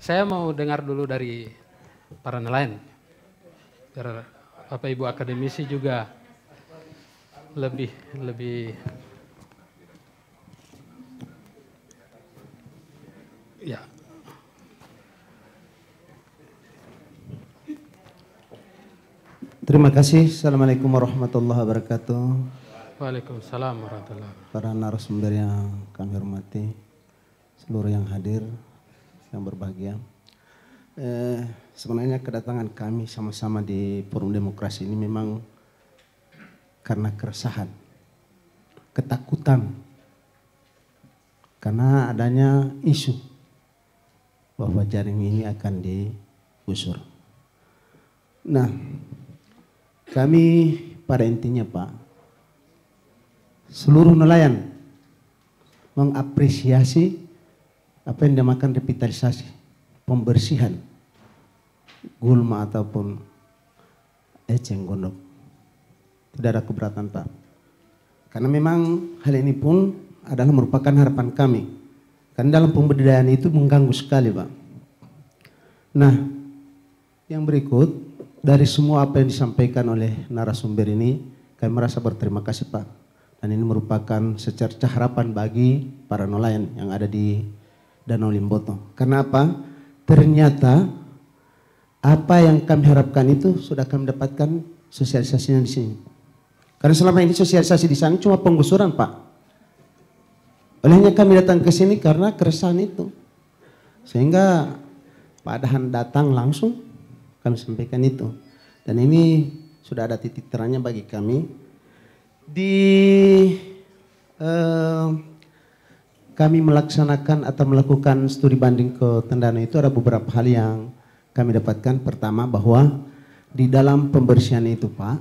Saya mau dengar dulu dari para nelayan, biar Bapak Ibu akademisi juga lebih ya. Terima kasih. Assalamualaikum warahmatullahi wabarakatuh. Waalaikumsalam warahmatullahi wabarakatuh. Para narasumber yang kami hormati, seluruh yang hadir, yang berbahagia. Sebenarnya kedatangan kami sama-sama di Forum Demokrasi ini memang karena keresahan, ketakutan, karena adanya isu bahwa jaring ini akan digusur. Nah, kami pada intinya Pak, seluruh nelayan mengapresiasi apa yang dinamakan revitalisasi, pembersihan gulma ataupun eceng gondok. Tidak ada keberatan Pak. Karena memang hal ini pun adalah merupakan harapan kami. Karena dalam pembudidayaan itu mengganggu sekali Pak. Nah, yang berikut dari semua apa yang disampaikan oleh narasumber ini, kami merasa berterima kasih Pak. Dan ini merupakan secercah harapan bagi para nelayan yang ada di Danau Limboto. Karena apa? Ternyata apa yang kami harapkan itu sudah kami dapatkan sosialisasinya di sini. Karena selama ini sosialisasi di sana cuma penggusuran Pak. Olehnya kami datang ke sini karena keresahan itu. Sehingga Pak Dahan datang langsung kami sampaikan itu. Dan ini sudah ada titik terangnya bagi kami. Kami melaksanakan atau melakukan studi banding ke Tondano itu ada beberapa hal yang kami dapatkan. Pertama, bahwa di dalam pembersihan itu Pak,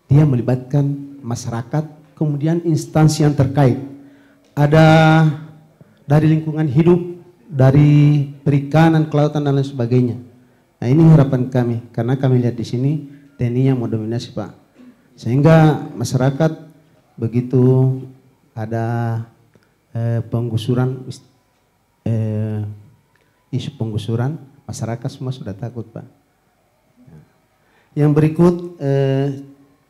dia melibatkan masyarakat, kemudian instansi yang terkait. Ada dari lingkungan hidup, dari perikanan, kelautan dan lain sebagainya. Nah, ini harapan kami, karena kami lihat di sini TNI yang mendominasi Pak. Sehingga masyarakat begitu ada penggusuran, isu penggusuran, masyarakat semua sudah takut Pak. Yang berikut,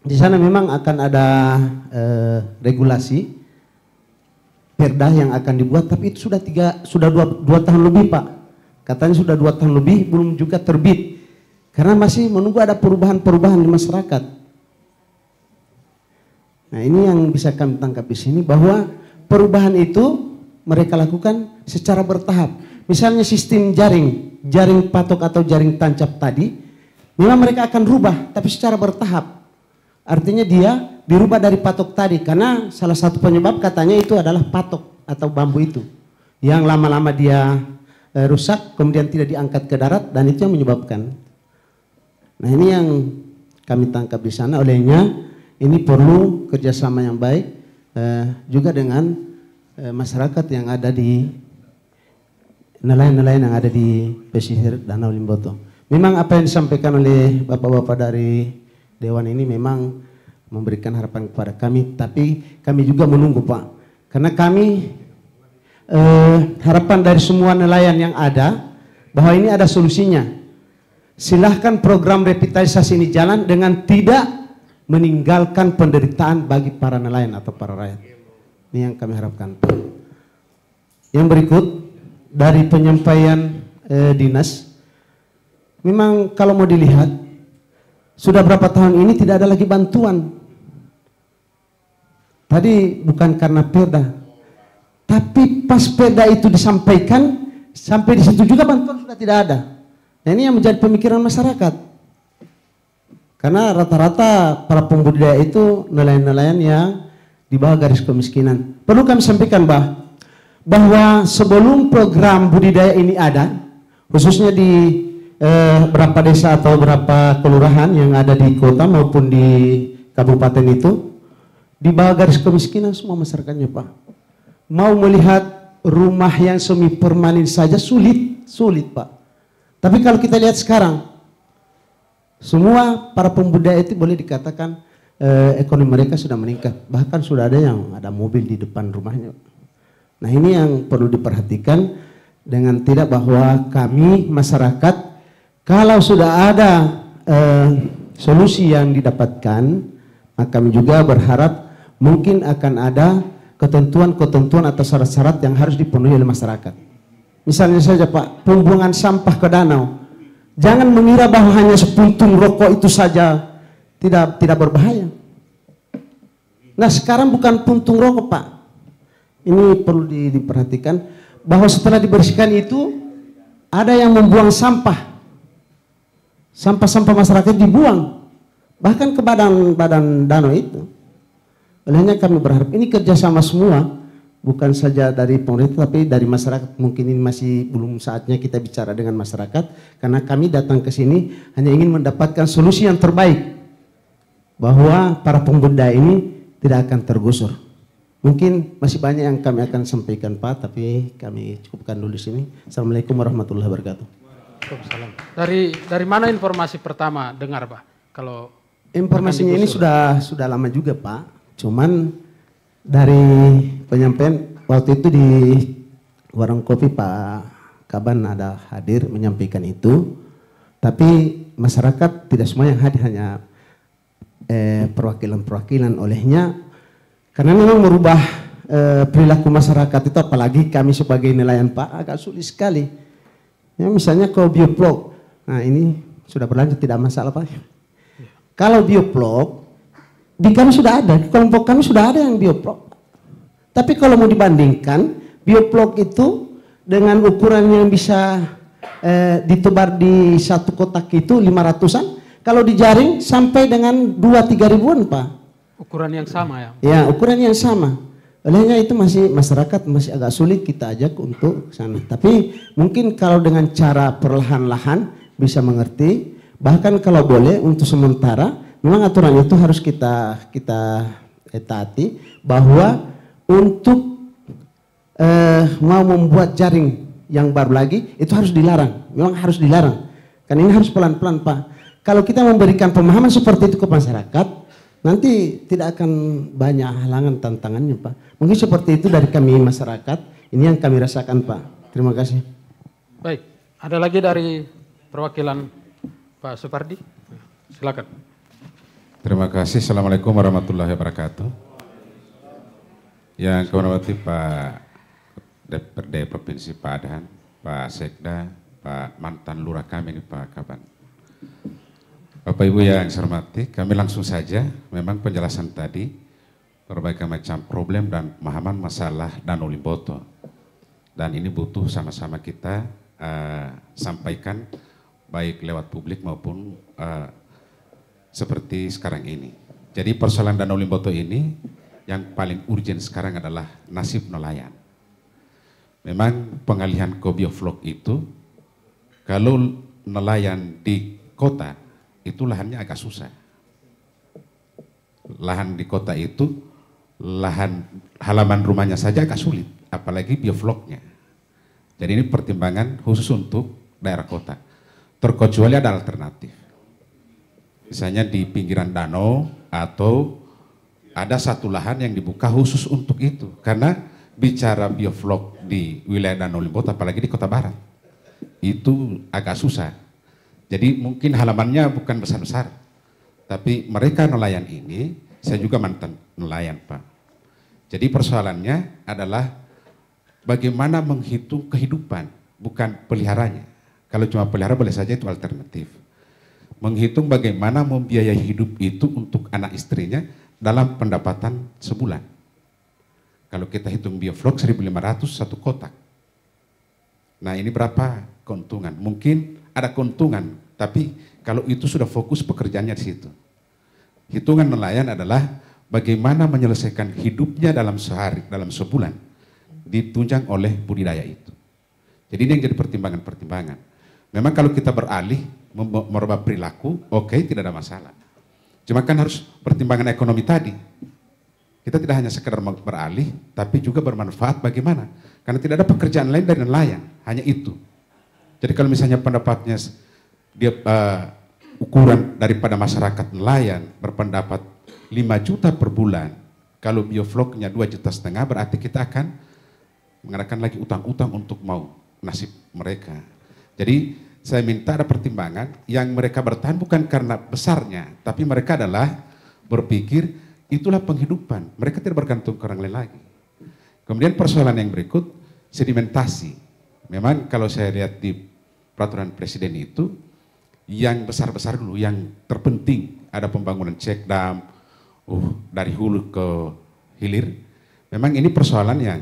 di sana memang akan ada regulasi perda yang akan dibuat, tapi itu sudah dua tahun lebih Pak. Katanya sudah 2 tahun lebih belum juga terbit. Karena masih menunggu ada perubahan-perubahan di masyarakat. Nah, ini yang bisa kami tangkap di sini, bahwa perubahan itu mereka lakukan secara bertahap. Misalnya sistem jaring patok atau jaring tancap tadi, memang mereka akan rubah, tapi secara bertahap. Artinya dia dirubah dari patok tadi, karena salah satu penyebab katanya itu adalah patok atau bambu itu. Yang lama-lama dia rusak, kemudian tidak diangkat ke darat, dan itu yang menyebabkan. Nah, ini yang kami tangkap di sana. Olehnya ini perlu kerjasama yang baik juga dengan masyarakat yang ada di nelayan-nelayan yang ada di pesisir Danau Limboto. Memang apa yang disampaikan oleh bapak-bapak dari Dewan ini memang memberikan harapan kepada kami, tapi kami juga menunggu Pak. Karena kami harapan dari semua nelayan yang ada, bahwa ini ada solusinya. Silahkan program revitalisasi ini jalan dengan tidak meninggalkan penderitaan bagi para nelayan atau para rakyat. Ini yang kami harapkan. Yang berikut dari penyampaian dinas, memang kalau mau dilihat sudah berapa tahun ini tidak ada lagi bantuan. Tadi bukan karena perda, tapi pas perda itu disampaikan, sampai di situ juga bantuan sudah tidak ada. Nah, ini yang menjadi pemikiran masyarakat. Karena rata-rata para pembudidaya itu nelayan-nelayan yang di bawah garis kemiskinan. Perlu kami sampaikan bahwa sebelum program budidaya ini ada, khususnya di berapa desa atau berapa kelurahan yang ada di kota maupun di kabupaten itu, di bawah garis kemiskinan semua masyarakatnya Pak. Mau melihat rumah yang semi permanen saja sulit Pak. Tapi kalau kita lihat sekarang, semua para pembudidaya itu boleh dikatakan ekonomi mereka sudah meningkat. Bahkan sudah ada yang ada mobil di depan rumahnya. Nah, ini yang perlu diperhatikan. dengan tidak bahwa kami masyarakat kalau sudah ada solusi yang didapatkan, maka kami juga berharap mungkin akan ada ketentuan-ketentuan atau syarat-syarat yang harus dipenuhi oleh masyarakat. Misalnya saja Pak, pembuangan sampah ke danau. Jangan mengira bahwa hanya sepuntung rokok itu saja tidak berbahaya. Nah sekarang bukan puntung rokok Pak. Ini perlu diperhatikan bahwa setelah dibersihkan itu ada yang membuang sampah. Sampah-sampah masyarakat dibuang. Bahkan ke badan danau itu. Olehnya kami berharap ini kerjasama semua. Bukan saja dari pemerintah tapi dari masyarakat. Mungkin ini masih belum saatnya kita bicara dengan masyarakat. Karena kami datang ke sini hanya ingin mendapatkan solusi yang terbaik. Bahwa para pembudidaya ini tidak akan tergusur. Mungkin masih banyak yang kami akan sampaikan Pak. Tapi kami cukupkan dulu di sini. Assalamualaikum warahmatullahi wabarakatuh. Waalaikumsalam. Dari mana informasi pertama dengar Pak? Kalau informasinya ini sudah lama juga Pak. Cuman dari penyampaian waktu itu di warung kopi Pak Kaban ada hadir menyampaikan itu, tapi masyarakat tidak semua yang hadir, hanya perwakilan-perwakilan. Olehnya karena memang merubah perilaku masyarakat itu, apalagi kami sebagai nelayan Pak agak sulit sekali. Ya, misalnya kalau bioplog, nah ini sudah berlanjut tidak masalah Pak. Kalau bioplog di kami sudah ada, di kelompok kami sudah ada yang bioplog. Tapi kalau mau dibandingkan, bioplog itu dengan ukuran yang bisa ditebar di satu kotak itu 500-an, kalau dijaring sampai dengan 2-3 ribuan Pak. Ukuran yang sama ya? Ya, ukuran yang sama. Olehnya itu masyarakat masih agak sulit kita ajak untuk sana. Tapi mungkin kalau dengan cara perlahan-lahan bisa mengerti, bahkan kalau boleh untuk sementara, memang aturan itu harus kita taati bahwa untuk mau membuat jaring yang baru lagi itu harus dilarang, memang harus dilarang. Kan ini harus pelan-pelan Pak. Kalau kita memberikan pemahaman seperti itu ke masyarakat, nanti tidak akan banyak halangan tantangannya Pak. Mungkin seperti itu dari kami masyarakat, ini yang kami rasakan Pak. Terima kasih. Baik, ada lagi dari perwakilan Pak Supardi, silakan. Terima kasih. Assalamualaikum warahmatullahi wabarakatuh. Yang kami hormati Pak DPRD Provinsi Padang, Pak Sekda, Pak mantan lurah kami ini Pak Kaban. Bapak Ibu yang saya hormati, kami langsung saja. Memang penjelasan tadi berbagai macam problem dan pemahaman masalah Danau Limboto. Dan ini butuh sama-sama kita sampaikan baik lewat publik maupun seperti sekarang ini. Jadi persoalan Danau Limboto ini yang paling urgent sekarang adalah nasib nelayan. Memang pengalihan ke bioflok itu, kalau nelayan di kota, itu lahannya agak susah. Lahan di kota itu, lahan halaman rumahnya saja agak sulit, apalagi biofloknya. Jadi ini pertimbangan khusus untuk daerah kota. Terkecuali ada alternatif. Misalnya di pinggiran danau atau ada satu lahan yang dibuka khusus untuk itu. Karena bicara bioflok di wilayah Danau Limboto, apalagi di Kota Barat, itu agak susah. Jadi mungkin halamannya bukan besar-besar. Tapi mereka nelayan ini, saya juga mantan nelayan Pak. Jadi persoalannya adalah bagaimana menghitung kehidupan, bukan peliharanya. Kalau cuma pelihara boleh saja itu alternatif. Menghitung bagaimana membiayai hidup itu untuk anak istrinya dalam pendapatan sebulan. Kalau kita hitung bioflok 1.500 satu kotak. Nah ini berapa keuntungan? Mungkin ada keuntungan, tapi kalau itu sudah fokus pekerjaannya di situ. Hitungan nelayan adalah bagaimana menyelesaikan hidupnya dalam sehari, dalam sebulan, ditunjang oleh budidaya itu. Jadi ini yang jadi pertimbangan-pertimbangan. Memang kalau kita beralih, merubah perilaku, oke, tidak ada masalah. Cuma kan harus pertimbangan ekonomi tadi. Kita tidak hanya sekedar beralih, tapi juga bermanfaat bagaimana. Karena tidak ada pekerjaan lain dari nelayan, hanya itu. Jadi kalau misalnya pendapatnya dia ukuran daripada masyarakat nelayan berpendapat 5 juta per bulan, kalau biofloknya 2,5 juta, berarti kita akan mengadakan lagi utang-utang untuk mau nasib mereka. Jadi saya minta ada pertimbangan yang mereka bertahan bukan karena besarnya, tapi mereka adalah berpikir itulah penghidupan. Mereka tidak bergantung ke orang lain lagi. Kemudian persoalan yang berikut, sedimentasi. Memang kalau saya lihat di peraturan presiden itu, yang besar-besar dulu, yang terpenting ada pembangunan check dam, dari hulu ke hilir. Memang ini persoalan yang,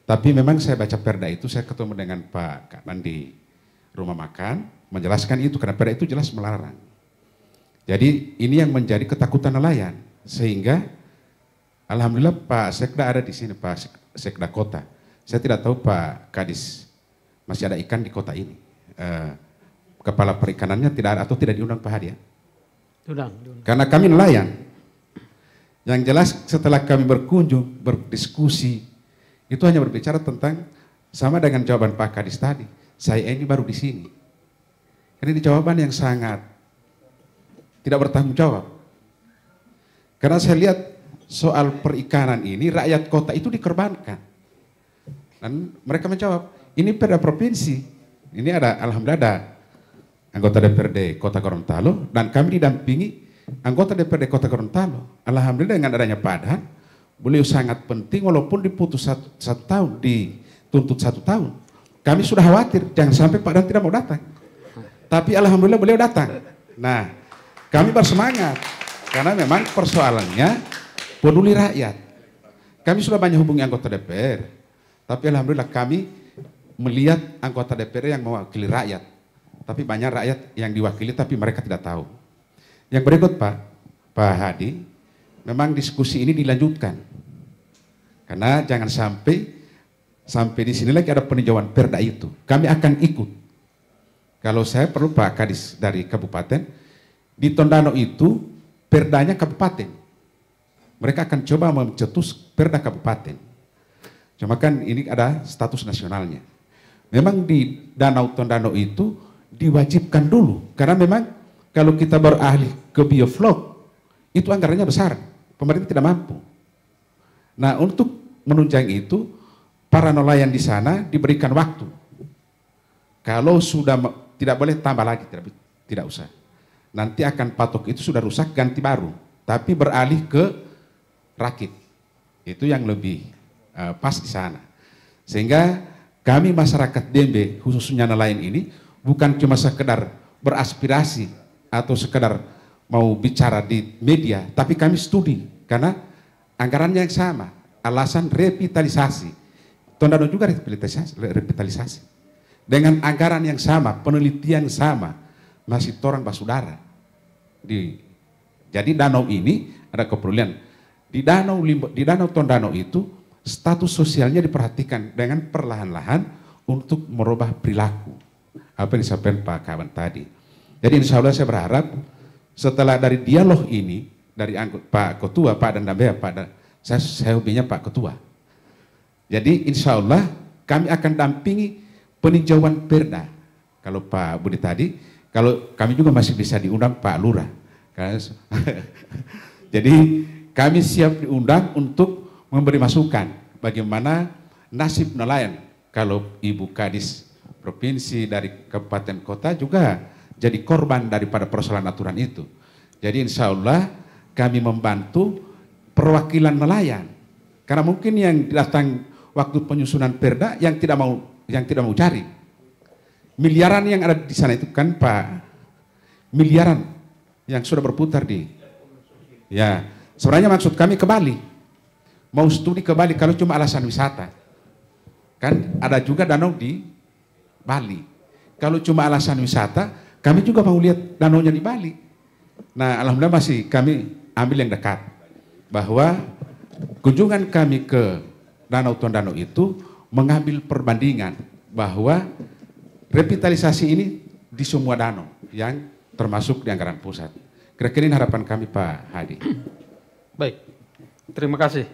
tapi memang saya baca perda itu, saya ketemu dengan Pak Kaman di rumah makan, menjelaskan itu, karena perda itu jelas melarang. Jadi ini yang menjadi ketakutan nelayan, sehingga alhamdulillah Pak Sekda ada di sini, Pak Sekda Kota. Saya tidak tahu Pak Kadis masih ada ikan di kota ini. Kepala perikanannya tidak ada atau tidak diundang Pak Hadi ya? Diundang. Karena kami nelayan. Yang jelas setelah kami berkunjung, berdiskusi, itu hanya berbicara tentang sama dengan jawaban Pak Kadis tadi. Saya ini baru di sini. Ini jawaban yang sangat tidak bertanggung jawab. Karena saya lihat soal perikanan ini rakyat kota itu dikorbankan. Dan mereka menjawab, ini perda provinsi. Ini ada, alhamdulillah ada anggota DPRD Kota Gorontalo dan kami didampingi anggota DPRD Kota Gorontalo. Alhamdulillah dengan adanya Padhan, beliau sangat penting walaupun diputus satu tahun, dituntut 1 tahun. Kami sudah khawatir jangan sampai Padhan tidak mau datang. Tapi alhamdulillah beliau datang. Nah, kami bersemangat karena memang persoalannya peduli rakyat. Kami sudah banyak hubungi anggota DPR, tapi alhamdulillah kami melihat anggota DPR yang mewakili rakyat. Tapi banyak rakyat yang diwakili tapi mereka tidak tahu. Yang berikut Pak Hadi, memang diskusi ini dilanjutkan. Karena jangan sampai di sini lagi ada peninjauan perda itu. Kami akan ikut. Kalau saya perlu Pak Kadis dari kabupaten, di Tondano itu perdanya kabupaten. Mereka akan coba mencetus perda kabupaten. Cuma kan ini ada status nasionalnya. Memang di Danau Tondano itu diwajibkan dulu. Karena memang kalau kita beralih ke bioflok, itu anggarannya besar. Pemerintah tidak mampu. Nah untuk menunjang itu, para nelayan di sana diberikan waktu. Kalau sudah tidak boleh tambah lagi, tidak usah. Nanti akan patok itu sudah rusak, ganti baru. Tapi beralih ke rakit. Itu yang lebih pas di sana. Sehingga kami masyarakat Dembe, khususnya nelayan ini, bukan cuma sekedar beraspirasi atau sekedar mau bicara di media, tapi kami studi. Karena anggarannya yang sama, alasan revitalisasi. Tondano juga revitalisasi. Dengan anggaran yang sama, penelitian sama, masih torang basudara. Jadi danau ini ada keperluan. Di danau Tondano itu status sosialnya diperhatikan dengan perlahan-lahan untuk merubah perilaku. Apa yang disampaikan Pak Kawan tadi. Jadi insya Allah saya berharap setelah dari dialog ini, dari Pak Ketua, Pak Dandambea, saya hobinya Pak Ketua. Jadi insya Allah kami akan dampingi peninjauan perda. Kalau Pak Budi tadi, kalau kami juga masih bisa diundang Pak Lurah. Jadi kami siap diundang untuk memberi masukan bagaimana nasib nelayan. Kalau Ibu Kadis Provinsi dari kabupaten kota juga jadi korban daripada persoalan aturan itu. Jadi insya Allah kami membantu perwakilan nelayan. Karena mungkin yang datang waktu penyusunan perda yang tidak mau cari. Miliaran yang ada di sana itu kan Pak, miliaran yang sudah berputar di. Ya, sebenarnya maksud kami ke Bali. Mau studi ke Bali kalau cuma alasan wisata. Kan ada juga danau di Bali. Kalau cuma alasan wisata, kami juga mau lihat danaunya di Bali. Nah, alhamdulillah masih kami ambil yang dekat. Bahwa kunjungan kami ke Danau Tondano itu mengambil perbandingan bahwa revitalisasi ini di semua danau yang termasuk di anggaran pusat. Kira-kira ini harapan kami Pak Hadi. Baik, terima kasih.